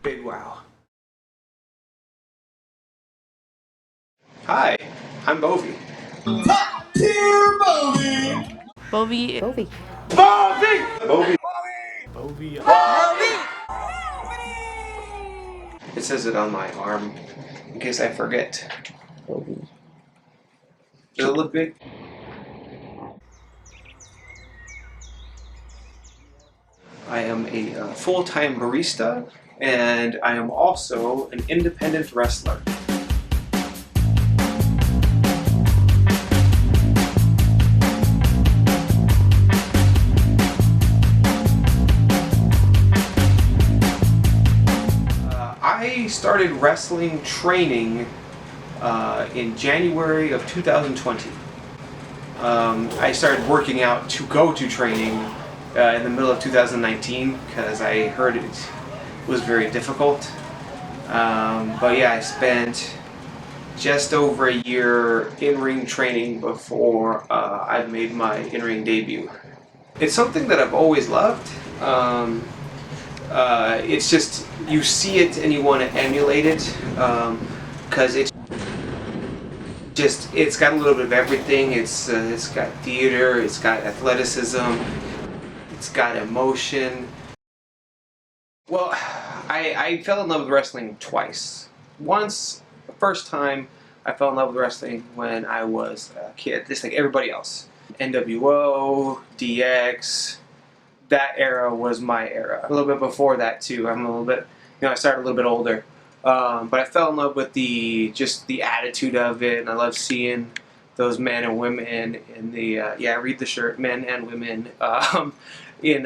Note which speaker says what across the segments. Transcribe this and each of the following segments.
Speaker 1: Big wow. Hi, I'm 𝚑𝚊𝚛.
Speaker 2: Top tier movie!
Speaker 3: 𝚑𝚊𝚛.
Speaker 2: 𝚑𝚊𝚑𝚑.
Speaker 1: 𝚑𝚊𝚑𝚑.
Speaker 2: 𝚑𝚑𝚑𝚑.
Speaker 1: It says it on my arm, in case I forget. 𝚑𝚑𝚑. Does it look big? I am a full-time barista, and I am also an independent wrestler. I started wrestling training in January of 2020. I started working out to go to training in the middle of 2019 because I heard it was very difficult. But yeah, I spent just over a year in-ring training before I made my in-ring debut. It's something that I've always loved. It's just, you see it and you want to emulate it because it's got a little bit of everything. It's got theater, it's got athleticism, it's got emotion. Well, I fell in love with wrestling twice. Once, the first time, I fell in love with wrestling when I was a kid, just like everybody else. NWO, DX, that era was my era. A little bit before that too. I'm a little bit, I started a little bit older. But I fell in love with just the attitude of it, and I love seeing those men and women in the read the shirt, men and women in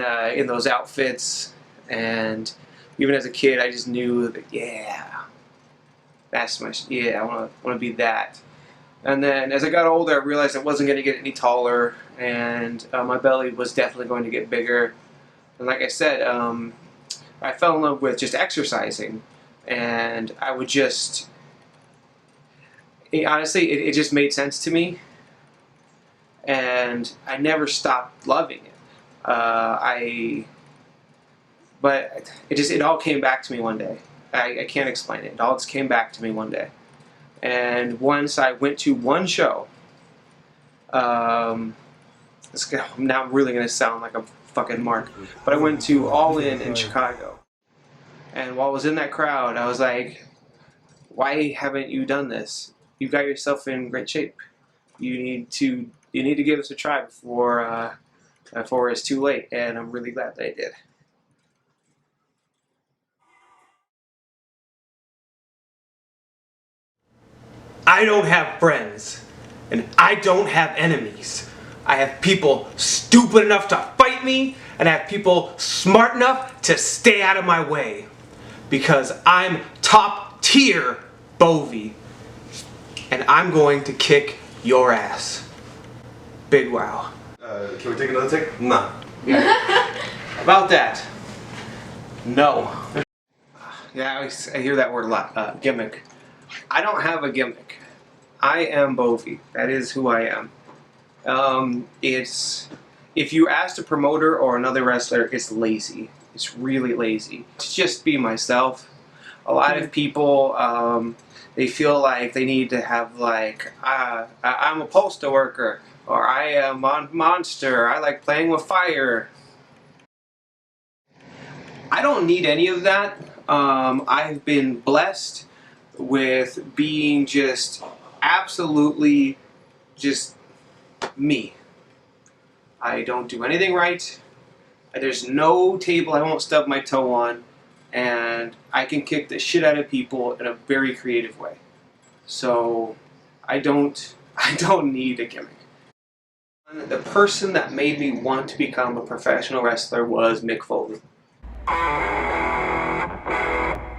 Speaker 1: those outfits. And even as a kid, I just knew that that's I want to be that. And then as I got older, I realized I wasn't going to get any taller, and my belly was definitely going to get bigger. And like I said, I fell in love with just exercising, and I would just, honestly, it just made sense to me, and I never stopped loving it. But it all came back to me one day. I can't explain it. It all just came back to me one day. And once I went to one show, now I'm really going to sound like a fucking mark, but I went to All In Chicago. And while I was in that crowd, I was like, why haven't you done this? You've got yourself in great shape. You need to give this a try before it's too late. And I'm really glad that I did. I don't have friends, and I don't have enemies. I have people stupid enough to fight me, and I have people smart enough to stay out of my way. Because I'm top tier 𝚑𝚊𝚑, and I'm going to kick your ass. Big wow.
Speaker 4: Can we take another take?
Speaker 1: Nah. About that. No. Yeah, I hear that word a lot. Gimmick. I don't have a gimmick. I am 𝚑𝚊𝚑. That is who I am. If you ask a promoter or another wrestler, it's lazy. It's really lazy to just be myself. A lot of people, they feel like they need to have I'm a postal worker, or I am a monster. I like playing with fire. I don't need any of that. I've been blessed with being just absolutely just me. I don't do anything right. There's no table I won't stub my toe on, and I can kick the shit out of people in a very creative way. So I don't need a gimmick. The person that made me want to become a professional wrestler was Mick Foley.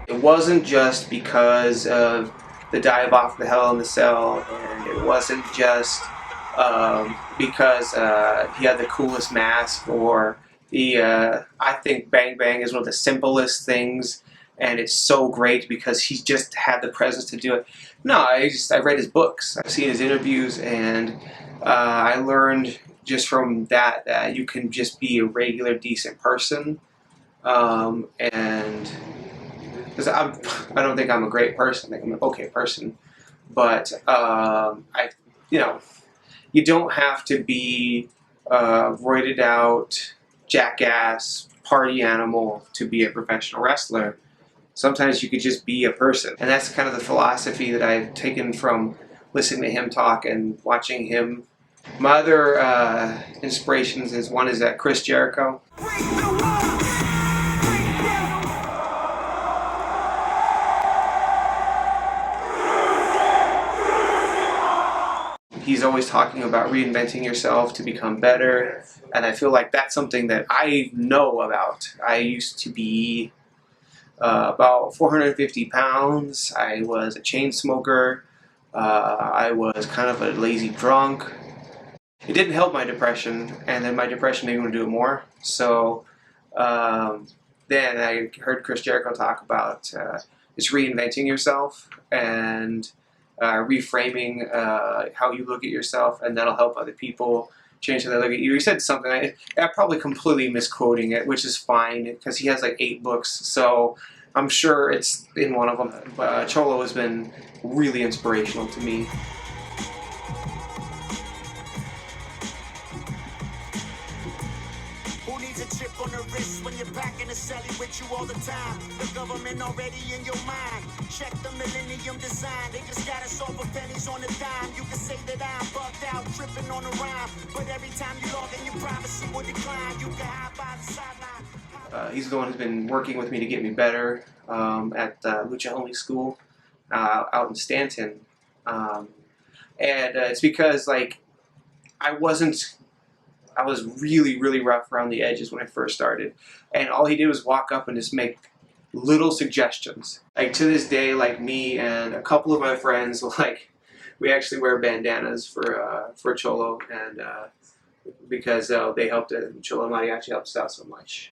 Speaker 1: It wasn't just because of the dive off the Hell in the Cell, and it wasn't just because he had the coolest mask, or I think Bang Bang is one of the simplest things, and it's so great because he just had the presence to do it. No, I read his books, I've seen his interviews, and I learned just from that you can just be a regular, decent person, and because I don't think I'm a great person. I think I'm an okay person, but you don't have to be roided out, jackass, party animal to be a professional wrestler. Sometimes you could just be a person. And that's kind of the philosophy that I've taken from listening to him talk and watching him. My other inspirations is one is Chris Jericho. He's always talking about reinventing yourself to become better, and I feel like that's something that I know about. I used to be about 450 pounds. I was a chain smoker. I was kind of a lazy drunk. It didn't help my depression, and then my depression made me want to do it more. So then I heard Chris Jericho talk about just reinventing yourself and reframing how you look at yourself, and that'll help other people change how they look at you. He said something, I'm probably completely misquoting it, which is fine, because he has like 8 books, so I'm sure it's in one of them. Cholo has been really inspirational to me.
Speaker 3: On the wrist when you're back in the celly with you all the time. The government already in your mind. Check the millennium design. They just got us all for pennies on the dime. You can say that I'm bugged out, tripping on a rhyme, but every time you log in, your privacy will decline. You can hide by the sideline.
Speaker 1: He's the one who's been working with me to get me better at Lucha Only School out in Stanton, and it's because like I was really, really rough around the edges when I first started. And all he did was walk up and just make little suggestions. Like to this day, like me and a couple of my friends, like we actually wear bandanas for Cholo, and because they helped it. Cholo Mariachi helps out so much.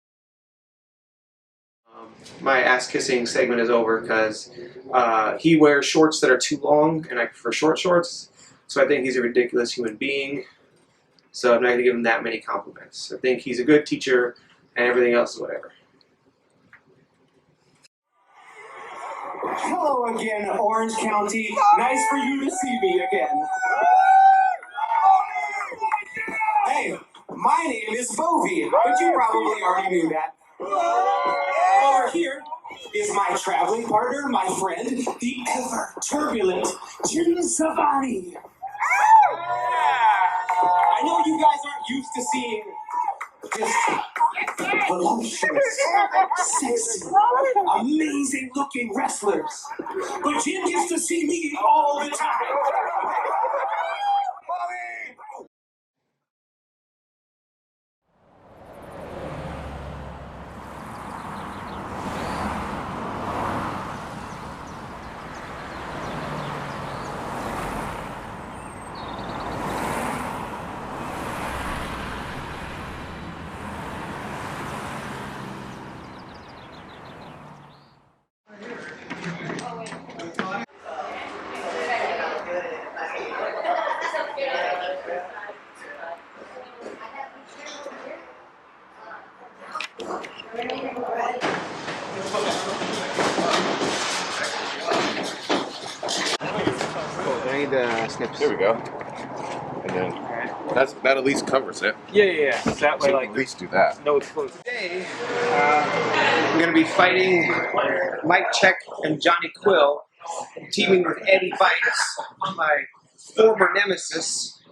Speaker 1: My ass kissing segment is over because he wears shorts that are too long, and I prefer short shorts. So I think he's a ridiculous human being. So I'm not going to give him that many compliments. I think he's a good teacher, and everything else is whatever.
Speaker 5: Hello again, Orange County. Nice for you to see me again. Hey, my name is 𝚏𝚑𝚛, but you probably already knew that. Over here is my traveling partner, my friend, the ever-turbulent 𝚏𝚘𝚘𝚗. I know you guys aren't used to seeing just voluptuous, sexy, amazing-looking wrestlers, but Jim gets to see me all the time.
Speaker 1: I need the snips.
Speaker 4: There we go. And then that at least covers it.
Speaker 1: Yeah. So that way,
Speaker 4: So
Speaker 1: like,
Speaker 4: at least do that.
Speaker 1: no explosive. Today, I'm going to be fighting Mike Check and Johnny Quill, teaming with 𝚑𝚊𝚛𝚘𝚗, my former nemesis,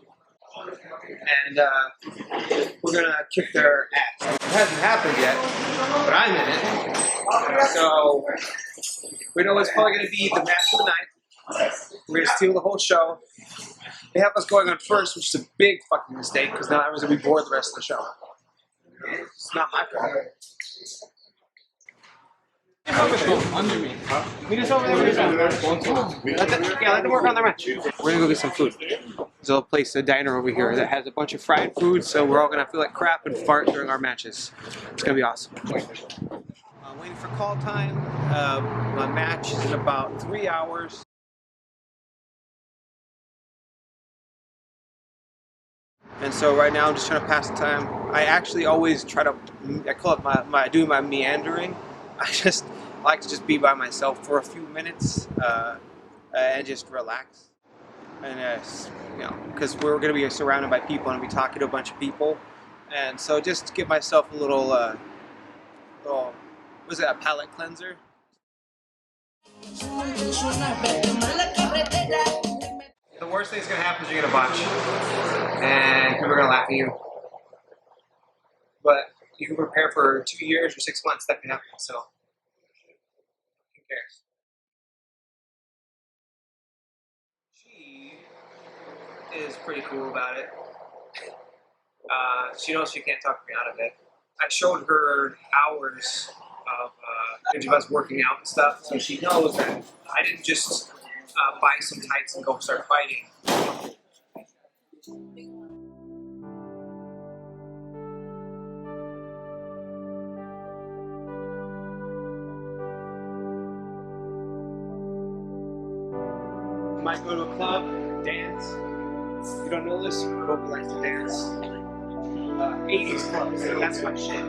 Speaker 1: and we're going to kick their ass. It hasn't happened yet, but I'm in it. So we know it's probably going to be the match of the night. We're going to steal the whole show. They have us going on first, which is a big fucking mistake, because now everyone's going to be bored the rest of the show. It's not my fault. Under me. We just over there. Let them work on their match. We're going to go get some food. There's a place, a diner over here that has a bunch of fried food, so we're all going to feel like crap and fart during our matches. It's going to be awesome. I'm waiting for call time. My match is in about 3 hours. And so right now I'm just trying to pass the time. I actually always try to, I call it doing my meandering. like to just be by myself for a few minutes and just relax. And you know, because we're going to be surrounded by people and be talking to a bunch of people, and so just to give myself a little, was it a palate cleanser? The worst thing that's going to happen is you're going to botch, and people are going to laugh at you. But you can prepare for 2 years or 6 months. That can happen. So who cares? She is pretty cool about it. She knows she can't talk me out of it. I showed her hours of us working out and stuff, so she knows that I didn't just buy some tights and go start fighting. You might go to a club, dance. You don't know this? Nobody likes to dance. 80s clubs, that's my shit.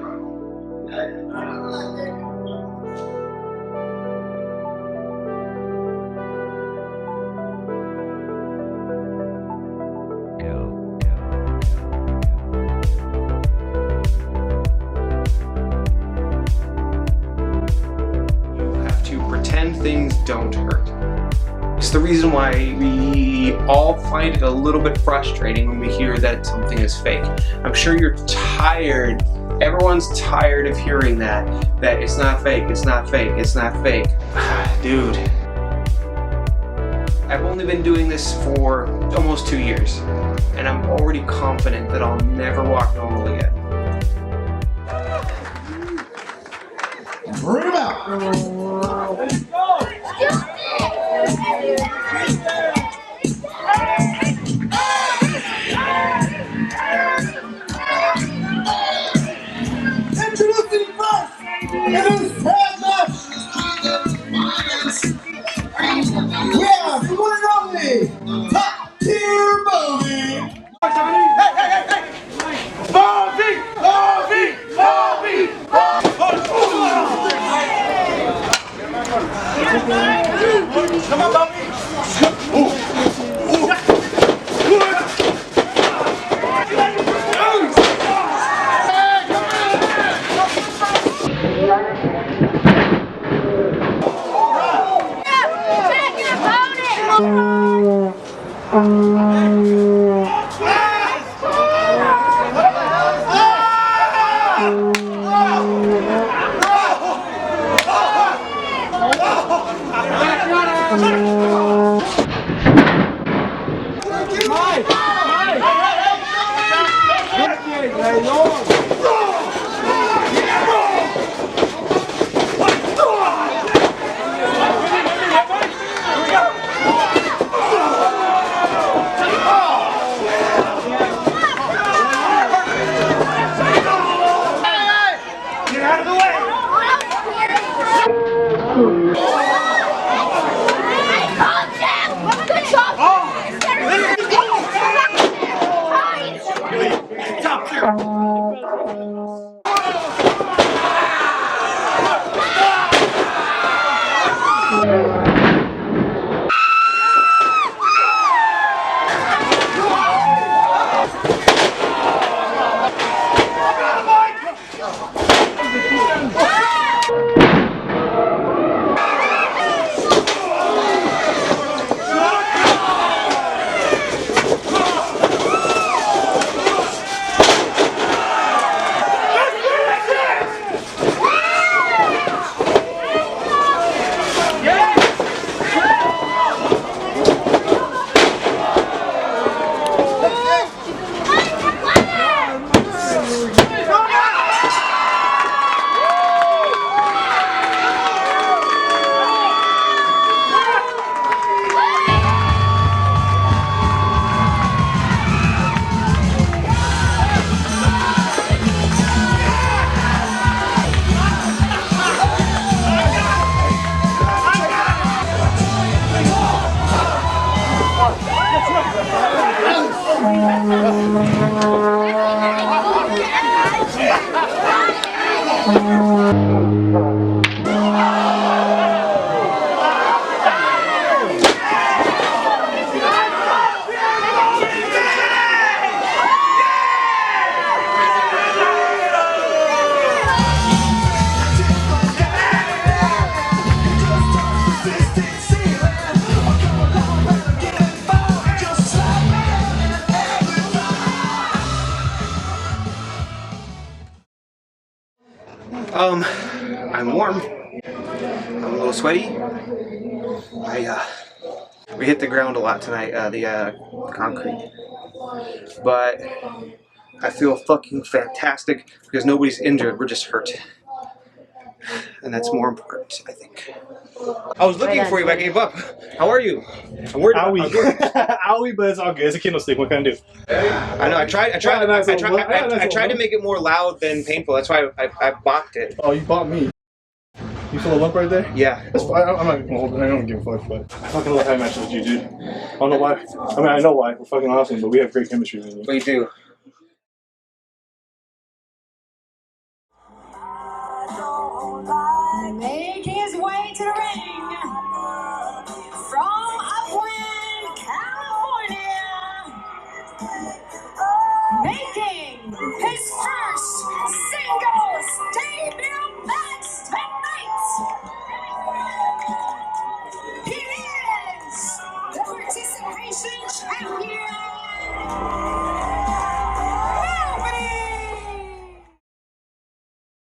Speaker 1: You have to pretend things don't hurt. It's the reason why we all find it a little bit frustrating when we hear that something is fake. I'm sure you're tired. Everyone's tired of hearing that it's not fake, it's not fake, it's not fake. Dude. I've only been doing this for almost 2 years, and I'm already confident that I'll never walk normal again.
Speaker 2: Bring him out. Let's go. Introducing first, it is tag match. We have the one and only top tier movie. Come on, Bobby.
Speaker 1: sweaty. We hit the ground a lot tonight, the concrete. But I feel fucking fantastic because nobody's injured, we're just hurt. And that's more important, I think. I was looking for you, but I gave up. How are you? I'm worried about
Speaker 6: Owie, but it's all good. It's a candlestick. What can I do?
Speaker 1: I know. I tried to make it more loud than painful. That's why I bought it.
Speaker 6: Oh, you bought me. You feel a lump right there?
Speaker 1: Yeah.
Speaker 6: That's fine. I'm not gonna hold it. I don't give a fuck. But I fucking love having matches with you, dude. I don't know why. I mean, I know why. We're fucking awesome, but we have great chemistry with you.
Speaker 1: We do.
Speaker 3: Hey.